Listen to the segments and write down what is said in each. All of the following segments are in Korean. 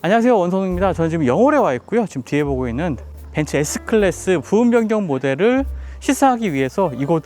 안녕하세요, 원성우입니다. 저는 지금 영월에 와 있고요. 지금 뒤에 보고 있는 벤츠 S클래스 부분 변경 모델을 시사하기 위해서 이곳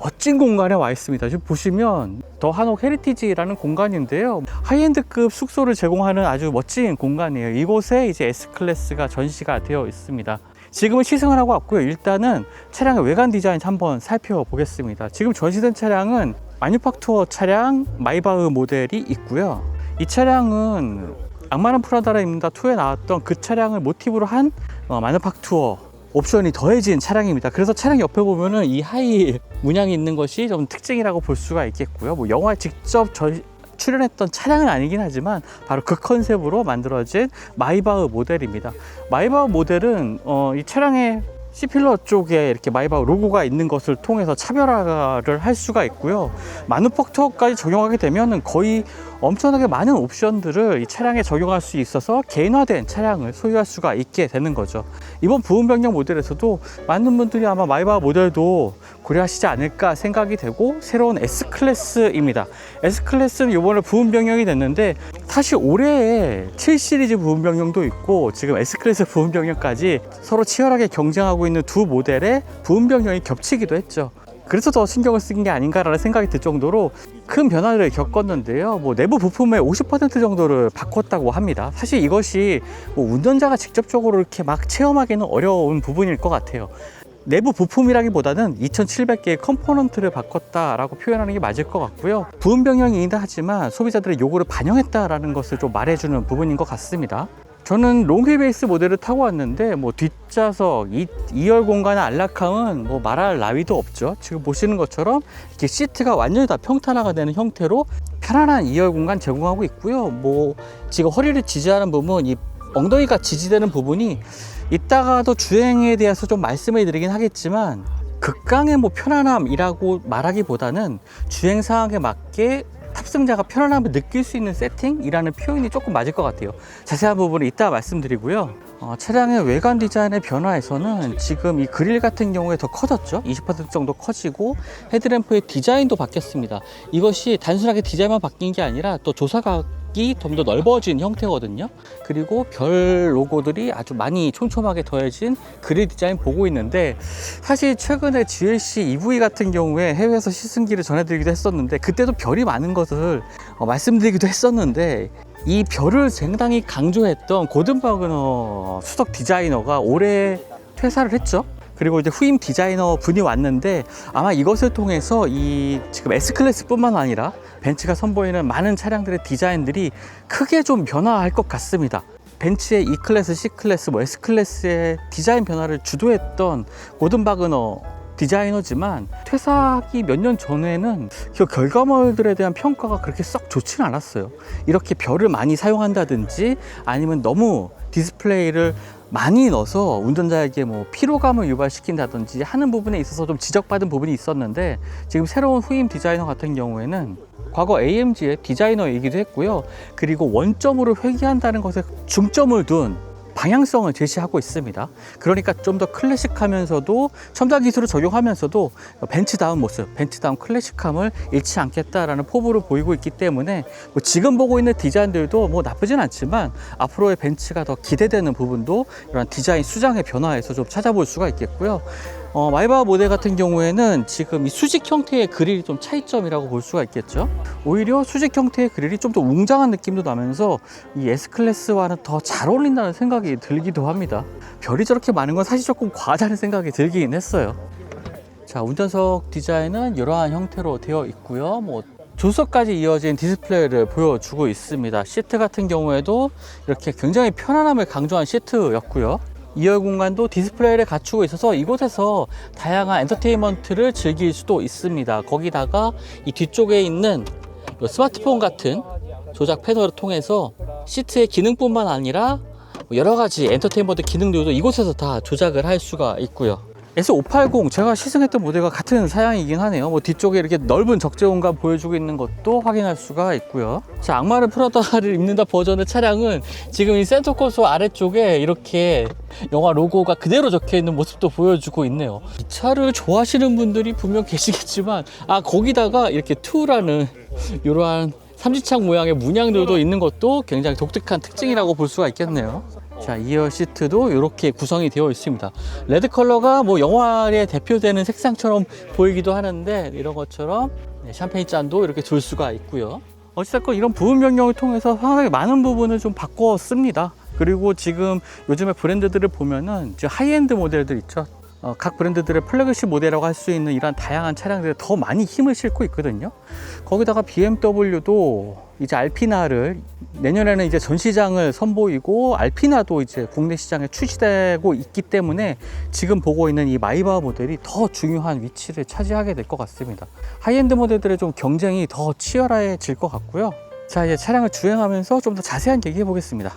멋진 공간에 와 있습니다. 지금 보시면 더 한옥 헤리티지라는 공간인데요, 하이엔드급 숙소를 제공하는 아주 멋진 공간이에요. 이곳에 이제 S클래스가 전시가 되어 있습니다. 지금은 시승을 하고 왔고요. 일단은 차량의 외관 디자인 한번 살펴보겠습니다. 지금 전시된 차량은 마뉴팍투어 차량 마이바흐 모델이 있고요. 이 차량은 악마는 프라다라 입는다 2에 나왔던 그 차량을 모티브로 한 마누팍투어 옵션이 더해진 차량입니다. 그래서 차량 옆에 보면은 이 하이 문양이 있는 것이 좀 특징이라고 볼 수가 있겠고요. 뭐 영화에 직접 출연했던 차량은 아니긴 하지만 바로 그 컨셉으로 만들어진 마이바흐 모델입니다. 마이바흐 모델은 이 차량의 C필러 쪽에 이렇게 마이바흐 로고가 있는 것을 통해서 차별화를 할 수가 있고요. 마누팍투어까지 적용하게 되면 거의 엄청나게 많은 옵션들을 이 차량에 적용할 수 있어서 개인화된 차량을 소유할 수가 있게 되는 거죠. 이번 부분 변경 모델에서도 많은 분들이 아마 마이바흐 모델도 고려하시지 않을까 생각이 되고, 새로운 S클래스입니다. S클래스는 이번에 부분 변경이 됐는데 사실 올해에 7시리즈 부분 변경도 있고 지금 S클래스 부분 변경까지 서로 치열하게 경쟁하고 있는 두 모델의 부분 변경이 겹치기도 했죠. 그래서 더 신경을 쓴 게 아닌가라는 생각이 들 정도로 큰 변화를 겪었는데요. 뭐 내부 부품의 50% 정도를 바꿨다고 합니다. 사실 이것이 뭐 운전자가 직접적으로 이렇게 막 체험하기는 어려운 부분일 것 같아요. 내부 부품이라기보다는 2700개의 컴포넌트를 바꿨다라고 표현하는 게 맞을 것 같고요. 부분 변경이긴 하지만 소비자들의 요구를 반영했다라는 것을 좀 말해주는 부분인 것 같습니다. 저는 롱휠 베이스 모델을 타고 왔는데 뭐 뒷좌석, 2열 공간의 안락함은 뭐 말할 나위도 없죠. 지금 보시는 것처럼 이렇게 시트가 완전히 다 평탄화가 되는 형태로 편안한 2열 공간 제공하고 있고요. 뭐 지금 허리를 지지하는 부분, 이 엉덩이가 지지되는 부분이 이따가도 주행에 대해서 좀 말씀을 드리긴 하겠지만 극강의 뭐 편안함이라고 말하기보다는 주행 상황에 맞게 탑승자가 편안함을 느낄 수 있는 세팅이라는 표현이 조금 맞을 것 같아요. 자세한 부분은 이따 말씀드리고요. 차량의 외관 디자인의 변화에서는 지금 이 그릴 같은 경우에 더 커졌죠. 20% 정도 커지고 헤드램프의 디자인도 바뀌었습니다. 이것이 단순하게 디자인만 바뀐 게 아니라 또 조사각이 좀 더 넓어진 형태거든요. 그리고 별 로고들이 아주 많이 촘촘하게 더해진 그릴 디자인 보고 있는데, 사실 최근에 GLC EV 같은 경우에 해외에서 시승기를 전해드리기도 했었는데 그때도 별이 많은 것을 말씀드리기도 했었는데, 이 별을 상당히 강조했던 고든 바그너 수석 디자이너가 올해 퇴사를 했죠. 그리고 이제 후임 디자이너 분이 왔는데 아마 이것을 통해서 이 지금 S클래스 뿐만 아니라 벤츠가 선보이는 많은 차량들의 디자인들이 크게 좀 변화할 것 같습니다. 벤츠의 E클래스, C클래스, 뭐 S클래스의 디자인 변화를 주도했던 고든 바그너 디자이너지만 퇴사하기 몇 년 전에는 그 결과물들에 대한 평가가 그렇게 썩 좋지는 않았어요. 이렇게 별을 많이 사용한다든지 아니면 너무 디스플레이를 많이 넣어서 운전자에게 뭐 피로감을 유발시킨다든지 하는 부분에 있어서 좀 지적받은 부분이 있었는데, 지금 새로운 후임 디자이너 같은 경우에는 과거 AMG의 디자이너이기도 했고요. 그리고 원점으로 회귀한다는 것에 중점을 둔 방향성을 제시하고 있습니다. 그러니까 좀 더 클래식하면서도 첨단 기술을 적용하면서도 벤츠다운 모습, 벤츠다운 클래식함을 잃지 않겠다라는 포부를 보이고 있기 때문에 뭐 지금 보고 있는 디자인들도 뭐 나쁘진 않지만 앞으로의 벤츠가 더 기대되는 부분도 이런 디자인 수장의 변화에서 좀 찾아볼 수가 있겠고요. 마이바흐 모델 같은 경우에는 지금 이 수직 형태의 그릴이 좀 차이점이라고 볼 수가 있겠죠. 오히려 수직 형태의 그릴이 좀 더 웅장한 느낌도 나면서 이 S클래스와는 더 잘 어울린다는 생각이 들기도 합니다. 별이 저렇게 많은 건 사실 조금 과하다는 생각이 들긴 했어요. 자, 운전석 디자인은 이러한 형태로 되어 있고요. 뭐 조수석까지 이어진 디스플레이를 보여주고 있습니다. 시트 같은 경우에도 이렇게 굉장히 편안함을 강조한 시트였고요. 2열 공간도 디스플레이를 갖추고 있어서 이곳에서 다양한 엔터테인먼트를 즐길 수도 있습니다. 거기다가 이 뒤쪽에 있는 스마트폰 같은 조작 패널을 통해서 시트의 기능뿐만 아니라 여러 가지 엔터테인먼트 기능들도 이곳에서 다 조작을 할 수가 있고요. S580 제가 시승했던 모델과 같은 사양이긴 하네요. 뭐 뒤쪽에 이렇게 넓은 적재 공간 보여주고 있는 것도 확인할 수가 있고요. 자, 악마는 프라다를 입는다 버전의 차량은 지금 이 센터 콘솔 아래쪽에 이렇게 영화 로고가 그대로 적혀 있는 모습도 보여주고 있네요. 이 차를 좋아하시는 분들이 분명 계시겠지만 거기다가 이렇게 2라는 이러한 삼지창 모양의 문양들도 있는 것도 굉장히 독특한 특징이라고 볼 수가 있겠네요. 자, 이어 시트도 이렇게 구성이 되어 있습니다. 레드 컬러가 뭐 영화에 대표되는 색상처럼 보이기도 하는데 이런 것처럼 샴페인 잔도 이렇게 둘 수가 있고요. 어찌됐건 이런 부분 변경을 통해서 상당히 많은 부분을 좀 바꿨습니다. 그리고 지금 요즘에 브랜드들을 보면은 이제 하이엔드 모델들 있죠. 각 브랜드들의 플래그십 모델이라고 할 수 있는 이런 다양한 차량들에 더 많이 힘을 싣고 있거든요. 거기다가 BMW도 이제 알피나를 내년에는 이제 전시장을 선보이고 알피나도 이제 국내 시장에 출시되고 있기 때문에 지금 보고 있는 이 마이바 모델이 더 중요한 위치를 차지하게 될 것 같습니다. 하이엔드 모델들의 좀 경쟁이 더 치열해질 것 같고요. 자, 이제 차량을 주행하면서 좀 더 자세한 얘기해 보겠습니다.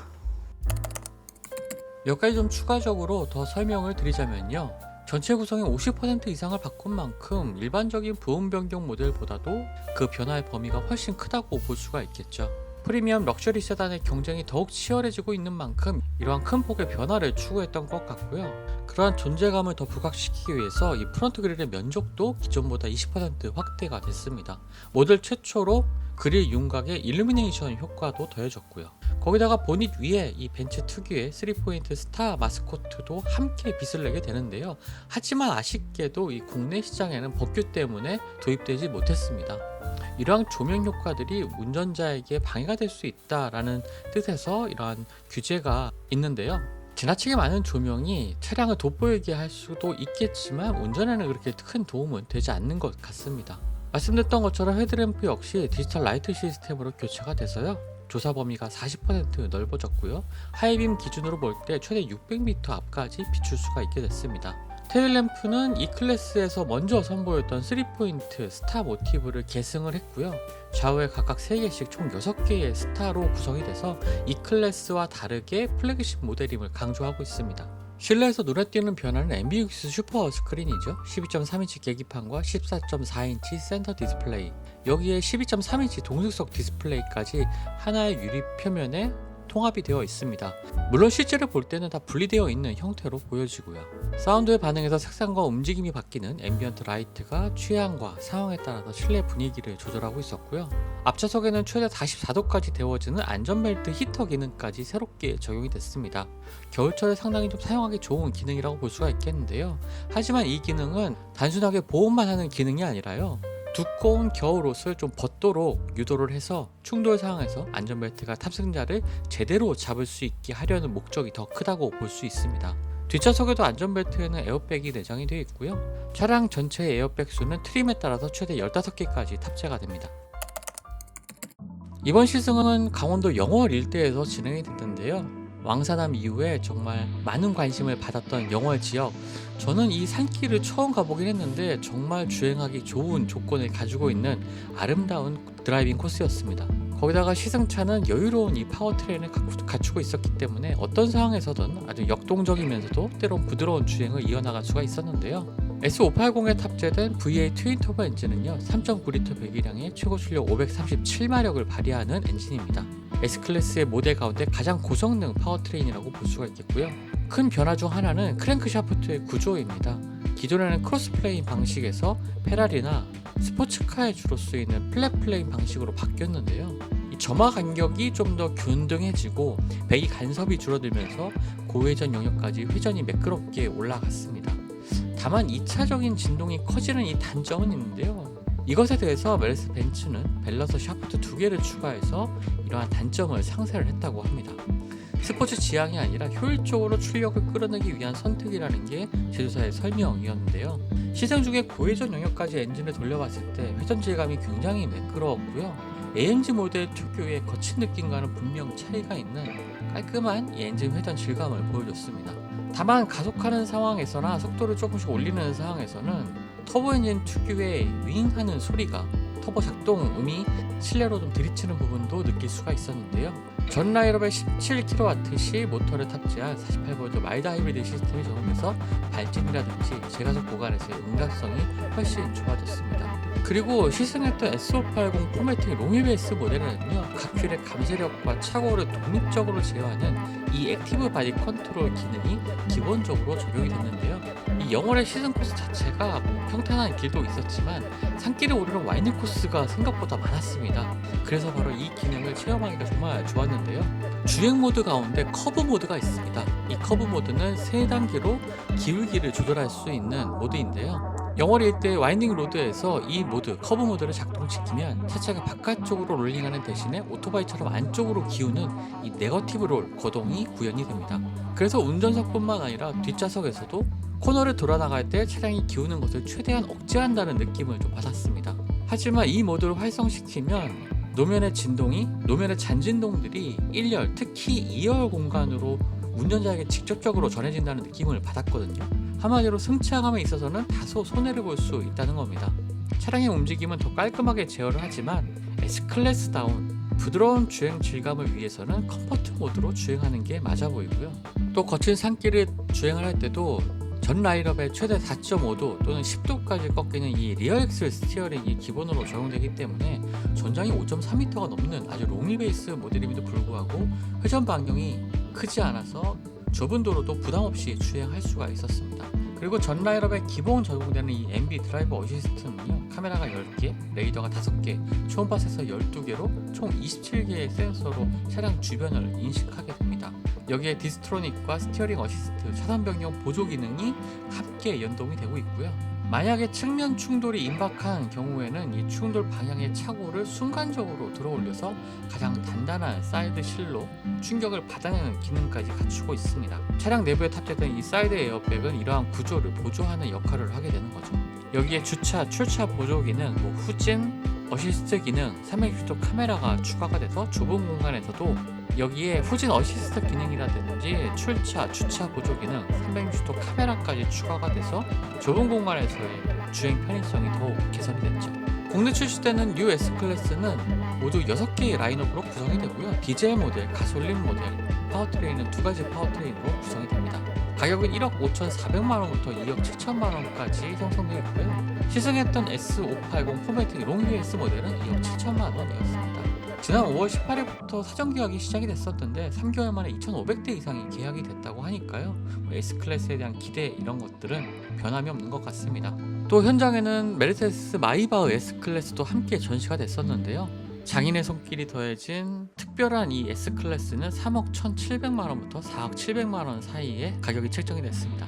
몇 가지 좀 추가적으로 더 설명을 드리자면요. 전체 구성의 50% 이상을 바꾼 만큼 일반적인 부분 변경 모델보다도 그 변화의 범위가 훨씬 크다고 볼 수가 있겠죠. 프리미엄 럭셔리 세단의 경쟁이 더욱 치열해지고 있는 만큼 이러한 큰 폭의 변화를 추구했던 것 같고요. 그러한 존재감을 더 부각시키기 위해서 이 프론트 그릴의 면적도 기존보다 20% 확대가 됐습니다. 모델 최초로 그릴 윤곽에 일루미네이션 효과도 더해졌고요. 거기다가 보닛 위에 이 벤츠 특유의 3포인트 스타 마스코트도 함께 빛을 내게 되는데요. 하지만 아쉽게도 이 국내 시장에는 법규 때문에 도입되지 못했습니다. 이러한 조명 효과들이 운전자에게 방해가 될 수 있다라는 뜻에서 이러한 규제가 있는데요. 지나치게 많은 조명이 차량을 돋보이게 할 수도 있겠지만 운전에는 그렇게 큰 도움은 되지 않는 것 같습니다. 말씀드렸던 것처럼 헤드램프 역시 디지털 라이트 시스템으로 교체가 돼서요. 조사 범위가 40% 넓어졌고요. 하이빔 기준으로 볼 때 최대 600m 앞까지 비출 수가 있게 됐습니다. 테일램프는 이 클래스에서 먼저 선보였던 3포인트 스타 모티브를 계승을 했고요. 좌우에 각각 3개씩 총 6개의 스타로 구성이 돼서 이 클래스와 다르게 플래그십 모델임을 강조하고 있습니다. 실내에서 눈에 띄는 변화는 앰비육스 슈퍼 스크린이죠. 12.3인치 계기판과 14.4인치 센터 디스플레이, 여기에 12.3인치 동승석 디스플레이까지 하나의 유리 표면에 통합이 되어 있습니다. 물론 실제로 볼 때는 다 분리되어 있는 형태로 보여지고요. 사운드에 반응해서 색상과 움직임이 바뀌는 앰비언트 라이트가 취향과 상황에 따라서 실내 분위기를 조절하고 있었고요. 앞좌석에는 최대 44도까지 데워지는 안전벨트 히터 기능까지 새롭게 적용이 됐습니다. 겨울철에 상당히 좀 사용하기 좋은 기능이라고 볼 수가 있겠는데요. 하지만 이 기능은 단순하게 보온만 하는 기능이 아니라요. 두꺼운 겨울옷을 좀 벗도록 유도를 해서 충돌 상황에서 안전벨트가 탑승자를 제대로 잡을 수 있게 하려는 목적이 더 크다고 볼 수 있습니다. 뒷좌석에도 안전벨트에는 에어백이 내장이 되어 있고요. 차량 전체의 에어백 수는 트림에 따라서 최대 15개까지 탑재가 됩니다. 이번 시승은 강원도 영월 일대에서 진행이 됐는데요. 왕산암 이후에 정말 많은 관심을 받았던 영월 지역, 저는 이 산길을 처음 가보긴 했는데 정말 주행하기 좋은 조건을 가지고 있는 아름다운 드라이빙 코스였습니다. 거기다가 시승차는 여유로운 이 파워트레인을 갖추고 있었기 때문에 어떤 상황에서든 아주 역동적이면서도 때론 부드러운 주행을 이어나갈 수가 있었는데요. S580에 탑재된 V8 트윈터보 엔진은요, 3.9L 배기량의 최고 출력 537마력을 발휘하는 엔진입니다. S클래스의 모델 가운데 가장 고성능 파워트레인이라고 볼 수가 있겠고요. 큰 변화 중 하나는 크랭크 샤프트의 구조입니다. 기존에는 크로스플레인 방식에서 페라리나 스포츠카에 주로 쓰이는 플랫플레인 방식으로 바뀌었는데요. 이 점화 간격이 좀 더 균등해지고 배기 간섭이 줄어들면서 고회전 영역까지 회전이 매끄럽게 올라갔습니다. 다만 2차적인 진동이 커지는 이 단점은 있는데요. 이것에 대해서 메르스 벤츠는 밸런서 샤프트 2개를 추가해서 이러한 단점을 상쇄를 했다고 합니다. 스포츠 지향이 아니라 효율적으로 출력을 끌어내기 위한 선택이라는 게 제조사의 설명이었는데요. 시승 중에 고회전 영역까지 엔진을 돌려봤을 때 회전 질감이 굉장히 매끄러웠고요. AMG 모델 특유의 거친 느낌과는 분명 차이가 있는 깔끔한 이 엔진 회전 질감을 보여줬습니다. 다만 가속하는 상황에서나 속도를 조금씩 올리는 상황에서는 터보 엔진 특유의 윙하는 소리가, 터보 작동음이 실내로 좀 들이치는 부분도 느낄 수가 있었는데요. 전 라인업에 17kWc 모터를 탑재한 48V 마일드 하이브리드 시스템이 적용돼서 발진이라든지 제가속 구간에서의 응답성이 훨씬 좋아졌습니다. 그리고 시승했던 S580 포매틱 롱휠베이스 모델에는요, 각 휠의 감시력과 차고를 독립적으로 제어하는 이 액티브 바디 컨트롤 기능이 기본적으로 적용이 됐는데요. 이 영월의 시승 코스 자체가 평탄한 길도 있었지만 산길을 오르는 와인딩 코스가 생각보다 많았습니다. 그래서 바로 이 기능을 체험하기가 정말 좋았는데요. 주행 모드 가운데 커브 모드가 있습니다. 이 커브 모드는 3단계로 기울기를 조절할 수 있는 모드인데요. 영월 일대 와인딩 로드에서 이 모드, 커브 모드를 작동시키면 차체가 바깥쪽으로 롤링하는 대신에 오토바이처럼 안쪽으로 기우는 이 네거티브 롤 거동이 구현이 됩니다. 그래서 운전석뿐만 아니라 뒷좌석에서도 코너를 돌아 나갈 때 차량이 기우는 것을 최대한 억제한다는 느낌을 좀 받았습니다. 하지만 이 모드를 활성시키면 노면의 진동이, 노면의 잔진동들이 1열, 특히 2열 공간으로 운전자에게 직접적으로 전해진다는 느낌을 받았거든요. 한마디로 승차감에 있어서는 다소 손해를 볼 수 있다는 겁니다. 차량의 움직임은 더 깔끔하게 제어를 하지만 S클래스다운 부드러운 주행 질감을 위해서는 컴포트 모드로 주행하는 게 맞아 보이고요. 또 거친 산길을 주행을 할 때도 전 라인업의 최대 4.5도 또는 10도까지 꺾이는 이 리어 엑셀 스티어링이 기본으로 적용되기 때문에 전장이 5.3m가 넘는 아주 롱휠베이스 모델임에도 불구하고 회전 반경이 크지 않아서 좁은 도로도 부담없이 주행할 수가 있었습니다. 그리고 전 라인업에 기본 적용되는 이 MB 드라이버 어시스트는요, 카메라가 10개, 레이더가 5개, 초음파 센서 12개로 총 27개의 센서로 차량 주변을 인식하게 됩니다. 여기에 디스트로닉과 스티어링 어시스트, 차선 변경 보조 기능이 함께 연동이 되고 있고요. 만약에 측면 충돌이 임박한 경우에는 이 충돌 방향의 차고를 순간적으로 들어올려서 가장 단단한 사이드 실로 충격을 받아내는 기능까지 갖추고 있습니다. 차량 내부에 탑재된 이 사이드 에어백은 이러한 구조를 보조하는 역할을 하게 되는 거죠. 여기에 주차, 출차 보조 기능, 후진, 어시스트 기능, 360도 카메라가 추가가 돼서 좁은 공간에서도 여기에 후진 어시스트 기능이라든지 출차, 주차 보조 기능, 360도 카메라까지 추가가 돼서 좁은 공간에서의 주행 편의성이 더욱 개선이 됐죠. 국내 출시되는 뉴 S클래스는 모두 6개의 라인업으로 구성이 되고요. 디젤 모델, 가솔린 모델, 파워트레인은 2가지 파워트레인으로 구성이 됩니다. 가격은 1억 5,400만원부터 2억 7천만원까지 형성되어 있고요. 시승했던 S580 포매틱 롱휠베이스 모델은 2억 7천만원이었습니다. 지난 5월 18일부터 사전 계약이 시작이 됐었는데 3개월 만에 2,500대 이상이 계약이 됐다고 하니까요. S클래스에 대한 기대 이런 것들은 변함이 없는 것 같습니다. 또 현장에는 메르세데스 마이바흐 S클래스도 함께 전시가 됐었는데요. 장인의 손길이 더해진 특별한 이 S클래스는 3억 1,700만원부터 4억 700만원 사이에 가격이 책정이 됐습니다.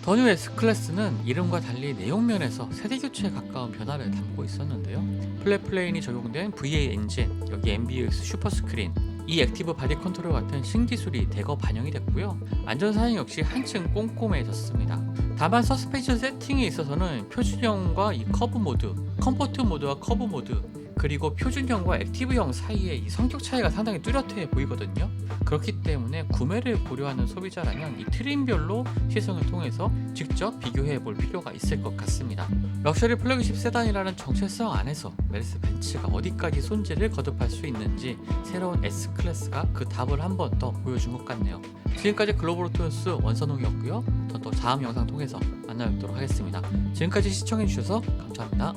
더 뉴 S클래스는 이름과 달리 내용면에서 세대교체에 가까운 변화를 담고 있었는데요. 플랫플레인이 적용된 V8 엔진, 여기 MBUX 슈퍼스크린, 이 액티브 바디 컨트롤 같은 신기술이 대거 반영이 됐고요. 안전사양 역시 한층 꼼꼼해졌습니다. 다만 서스펜션 세팅에 있어서는 표준형과 이 커브 모드, 컴포트 모드와 커브 모드, 그리고 표준형과 액티브형 사이에 이 성격 차이가 상당히 뚜렷해 보이거든요. 그렇기 때문에 구매를 고려하는 소비자라면 이 트림별로 시승을 통해서 직접 비교해 볼 필요가 있을 것 같습니다. 럭셔리 플래그십 세단이라는 정체성 안에서 메르세데스 벤츠가 어디까지 손질을 거듭할 수 있는지 새로운 S클래스가 그 답을 한 번 더 보여준 것 같네요. 지금까지 글로벌 오토뉴스 원선홍이었고요. 또 다음 영상 통해서 만나뵙도록 하겠습니다. 지금까지 시청해주셔서 감사합니다.